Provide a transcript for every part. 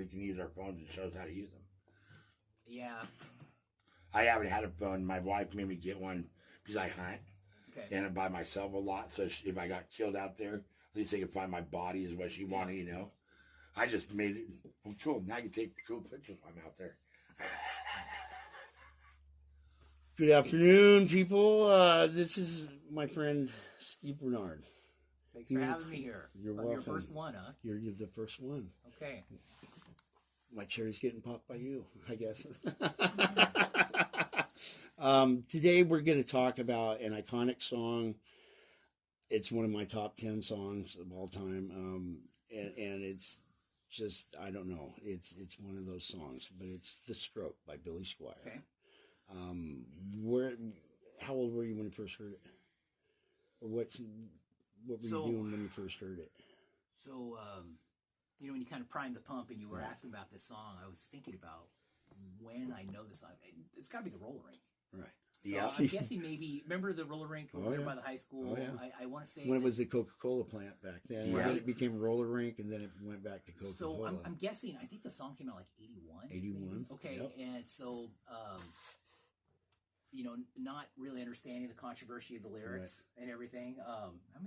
We can use our phones and shows how to use them. Yeah. I haven't had a phone. My wife made me get one because I hunt and I'm by myself a lot. So if I got killed out there, at least they could find my body is what she wanted, you know. I just made it cool. Now I can take cool pictures while I'm out there. Good afternoon, people. This is my friend Steve Barnard. Thanks for having me here. You're welcome. Your first one, huh? You're the first one. Okay. My cherry's getting popped by you, I guess. Today we're going to talk about an iconic song. It's one of my top 10 songs of all time, and it's just, I don't know, it's one of those songs, but it's "The Stroke" by Billy Squier. Okay. How old were you when you first heard it, or what were you doing when you first heard it? So, when you kind of primed the pump and you were asking about this song, I was thinking about when I know this song. It's got to be the roller rink. Right. So I'm guessing maybe, remember the roller rink over there by the high school? Oh, yeah. I want to say when it was the Coca-Cola plant back then. And then it became roller rink, and then it went back to Coca-Cola. So I'm guessing, I think the song came out like 81. 81. Maybe? Okay, yep. And so, not really understanding the controversy of the lyrics and everything.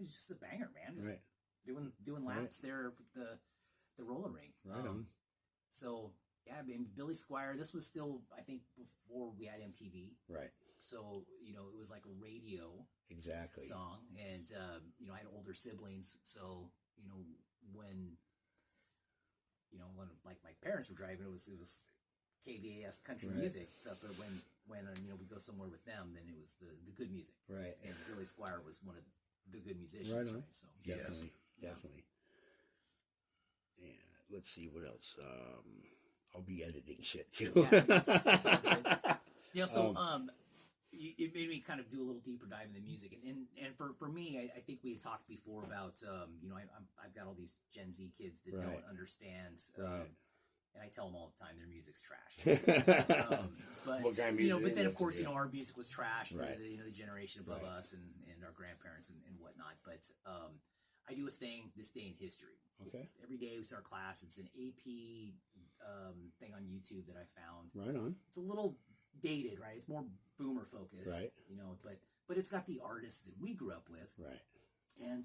It's just a banger, man. Right. Doing laps there at the roller rink. Right on. So, yeah, I mean, Billy Squier, this was still, I think, before we had MTV. Right. So, it was like a radio song. And, I had older siblings. So, when like my parents were driving, it was KVAS country music stuff. But when we go somewhere with them, then it was the good music. Right. And Billy Squier was one of the good musicians. Right on. Right? So, definitely. And let's see what else. I'll be editing shit too. It's all good. It made me kind of do a little deeper dive in the music, and for me, I think we had talked before about I've got all these Gen Z kids that don't understand, and I tell them all the time their music's trash. But what kind of music but then of course our music was trash for the generation above us and our grandparents and whatnot. But I do a thing this day in history. Okay. Every day we start class. It's an AP thing on YouTube that I found. Right on. It's a little dated, right? It's more boomer focused, right? But it's got the artists that we grew up with, right? And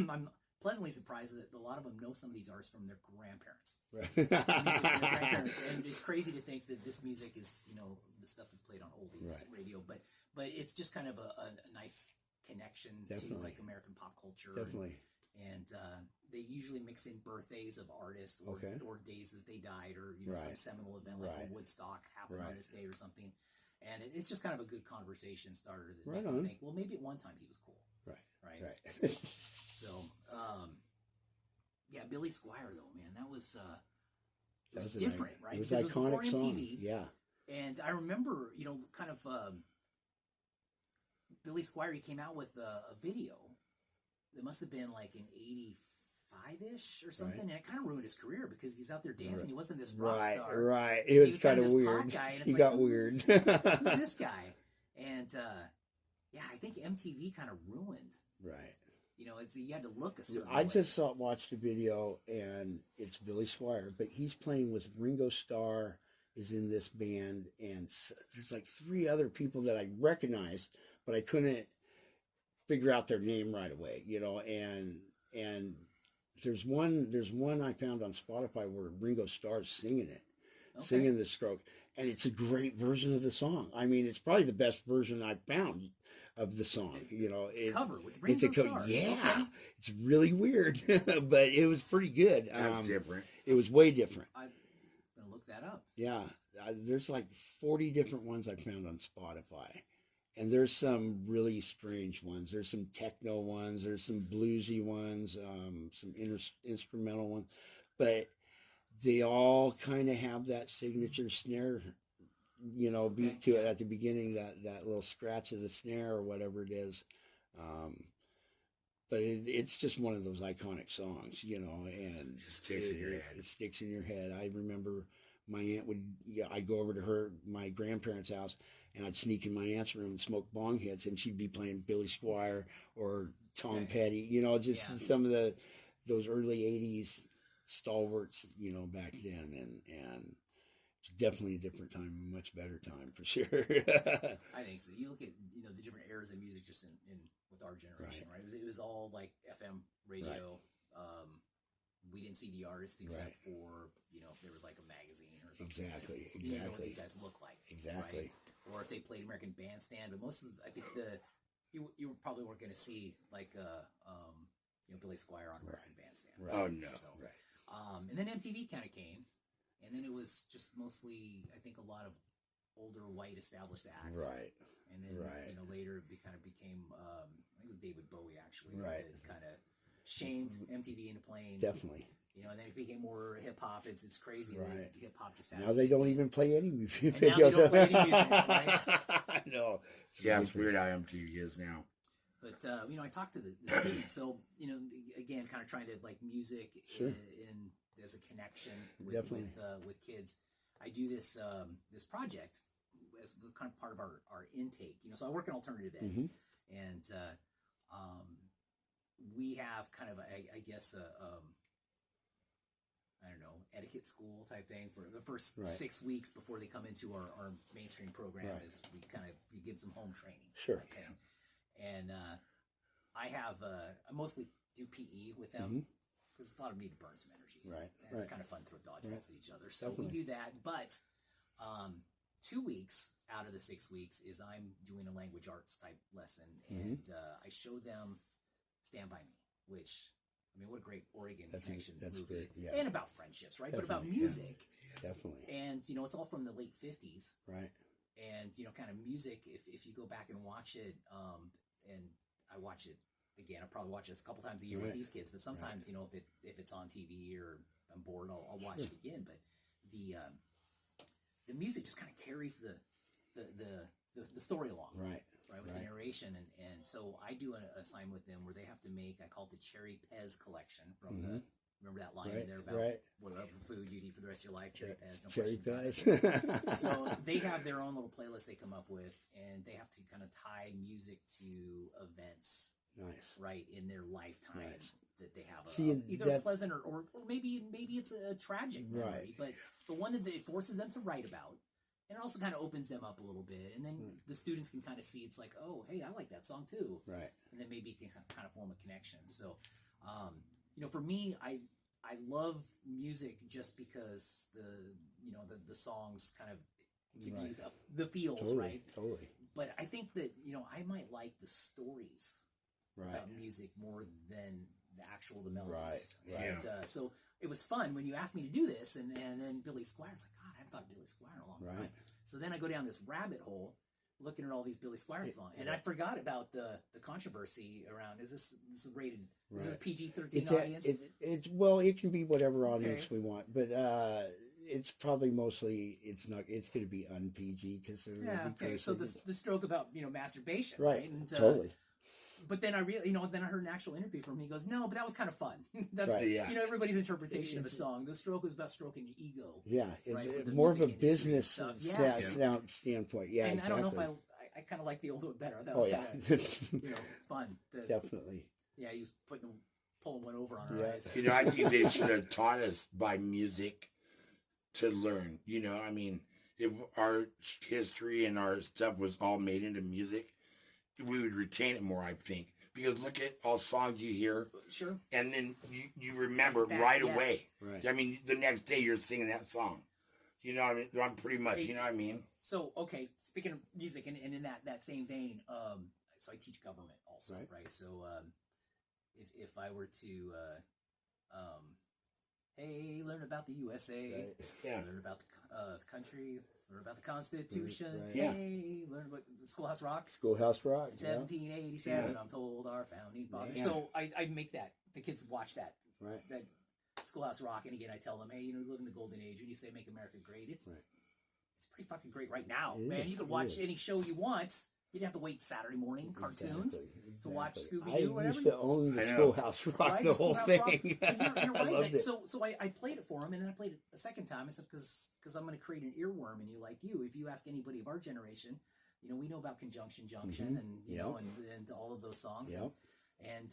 I'm pleasantly surprised that a lot of them know some of these artists from their grandparents, right? And it's crazy to think that this music is the stuff that's played on oldies radio, but it's just kind of a nice connection to like American pop culture. Definitely. And they usually mix in birthdays of artists or days that they died or some seminal event like a Woodstock happened on this day or something. And it's just kind of a good conversation starter that makes me think, well, maybe at one time he was cool. Right. So, Billy Squier though, man, that was different, right? It was because iconic it was before song. MTV. Yeah. And I remember, kind of Billy Squier, he came out with a video that must have been like in 85-ish or something, and it kind of ruined his career because he's out there dancing. He wasn't this rock star. Right. It was kind of weird. Pop guy, and he got weird. Who's this guy? And I think MTV kind of ruined. Right. You had to look a certain I way. just watched a video, and it's Billy Squier, but he's playing with Ringo Starr is in this band, and there's like 3 other people that I recognized, but I couldn't figure out their name right away, and there's one I found on Spotify where Ringo Starr's singing it, singing The Stroke, and it's a great version of the song. I mean, it's probably the best version I've found of the song. It's a cover with Ringo Starr. Yeah, it's really weird, but it was pretty good. That's different. It was way different. I'm gonna look that up. Yeah, there's like 40 different ones I found on Spotify. And there's some really strange ones. There's some techno ones. There's some bluesy ones. Some instrumental ones. But they all kind of have that signature snare, beat to it at the beginning. That little scratch of the snare or whatever it is. But it's just one of those iconic songs, and it sticks in your head. It sticks in your head. I remember my aunt I'd go over to my grandparents' house, and I'd sneak in my aunt's room and smoke bong hits, and she'd be playing Billy Squier or Tom Petty, some of those early 80s stalwarts, you know, back then, and it's definitely a different time, a much better time for sure. I think so. You look at, you know, the different eras of music just in with our generation, right? It was all like FM radio. We didn't see the artist except for, you know, if there was like a magazine or something. Exactly. You didn't know what these guys look like. Exactly. Right? Or if they played American Bandstand, but most of I think you probably weren't going to see like you know, Billy Squier on American Bandstand. Right. Oh no. So, and then MTV kind of came, and then it was just mostly, I think, a lot of older white established acts. Right. And then you know, later it kind of became I think it was David Bowie actually. Right. That kind of shamed MTV into playing. Definitely. You know, and then it became more hip hop. It's crazy. Right. Hip hop just has. Now they don't even play any music and videos. now they don't play any music, right? No. It's weird how MTV is now. But you know, I talked to the students, so you know, again, kind of trying to like music in as a connection with kids. I do this this project as kind of part of our intake. You know, so I work in alternative ed, and we have kind of I guess I don't know, etiquette school type thing for the first 6 weeks before they come into our mainstream program. Is we give them home training. Sure. And I have I mostly do PE with them because a lot of them need to burn some energy. Right. And it's kind of fun to throw dodgeballs at each other. So Definitely. we do that. But 2 weeks out of the 6 weeks is I'm doing a language arts type lesson, and I show them Stand By Me, which, I mean, what a great Oregon connection movie. Great, yeah. And about friendships, right? Definitely, but about music. Yeah. Definitely. And, you know, it's all from the late 50s. Right. And, you know, kind of music, if you go back and watch it, and I watch it again, I probably watch this a couple times a year with these kids, but sometimes, you know, if it's on TV or I'm bored, I'll watch it again. But the music just kind of carries the story along. Right. With the narration, and so I do an assignment with them where they have to make, I call it the Cherry Pez collection from the, remember that line there about whatever food you'd eat for the rest of your life, Cherry Pez, no Cherry question about Pez. it. So they have their own little playlist they come up with, and they have to kind of tie music to events, right, in their lifetime that they have, either pleasant or maybe it's a tragic memory, but one that it forces them to write about. And it also kind of opens them up a little bit. And then the students can kind of see, it's like, oh, hey, I like that song too. Right. And then maybe you can kind of form a connection. So, you know, for me, I love music just because the songs kind of give you the feels, right? Totally. But I think that, you know, I might like the stories about music more than the melodies. Right. And so it was fun when you asked me to do this, and then Billy Squier. It's like, God, I haven't thought of Billy Squier in a long time. So then I go down this rabbit hole, looking at all these Billy Squier songs, and I forgot about the controversy around. Is this rated? Is this a PG-13 audience? It can be whatever audience we want, but it's probably mostly it's going to be un-PG because So the stroke about masturbation, right? And, totally. But then I heard an actual interview from him. He goes, "No, but that was kind of fun." That's everybody's interpretation of a song. The stroke was about stroking your ego. Yeah, it's more of a business standpoint. Yeah, and exactly. I don't know if I kind of like the old one better. That was kind of fun. Definitely. Yeah, he was pulling one over on our eyes. You know, I think they should have taught us by music to learn. You know, I mean, if our history and our stuff was all made into music, we would retain it more, I think, because look at all songs you hear, and then you remember right away. Right. I mean, the next day you're singing that song. You know, what I mean, I'm pretty much. You know what I mean? So, okay, speaking of music, and in that same vein, so I teach government also, right? So, if I were to, hey, learn about the USA, learn about the country, learn about the Constitution, hey, learn about the Schoolhouse Rock. 1787, I'm told our founding fathers. Yeah. So I make that, the kids watch that Schoolhouse Rock, and again, I tell them, hey, you live in the golden age, when you say make America great, it's pretty fucking great right now, man. You can watch any show you want. You didn't have to wait Saturday morning cartoons to watch Scooby-Doo, whatever. I used to own the Schoolhouse Rock, the whole thing. You're right. So I played it for him, and then I played it a second time. I said, because I'm going to create an earworm in you, like you. If you ask anybody of our generation, we know about Conjunction Junction, and and all of those songs. And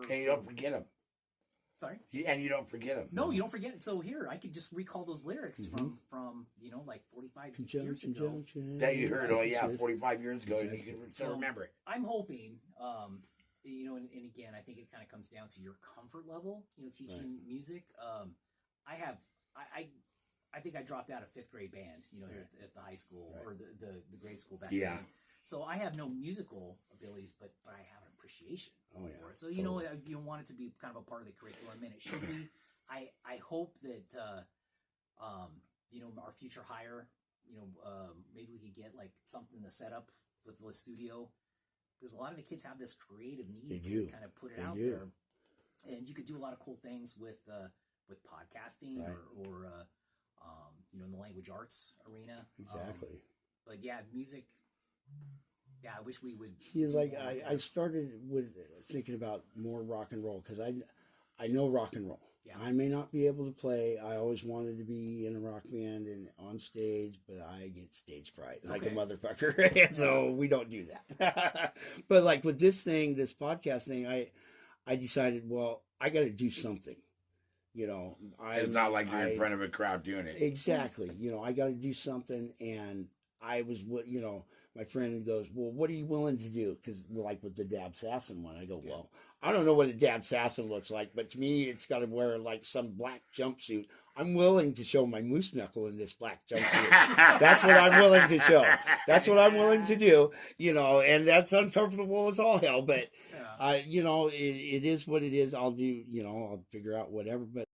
you don't forget them. Sorry? And you don't forget them. No, you don't forget it. So here, I could just recall those lyrics from like 45 years ago. That you heard, 45 years ago, and you can still remember it. I'm hoping, and again, I think it kind of comes down to your comfort level, teaching music. I think I dropped out of 5th grade band, here at the high school or the grade school back then. So I have no musical abilities, but I have an appreciation for it. So, you want it to be kind of a part of the curriculum, and it should be. I hope that, our future hire, maybe we could get like something to set up with the studio, because a lot of the kids have this creative need to kind of put it out there. And you could do a lot of cool things with podcasting or in the language arts arena. Exactly. But yeah, music. Yeah, I wish we would. See, like I started with thinking about more rock and roll because I know rock and roll. Yeah. I may not be able to play. I always wanted to be in a rock band and on stage, but I get stage fright like a motherfucker, and so we don't do that. But like with this podcast thing, I decided, well, I got to do something. It's not like you're in front of a crowd doing it. Exactly. I got to do something, and I was, my friend goes, well, what are you willing to do? Because like with the Dab Sasson one, I go, well, I don't know what a Dab Sasson looks like, but to me, it's got to wear like some black jumpsuit. I'm willing to show my moose knuckle in this black jumpsuit. That's what I'm willing to show. That's what I'm willing to do, and that's uncomfortable as all hell, but, it is what it is. I'll do, I'll figure out whatever, but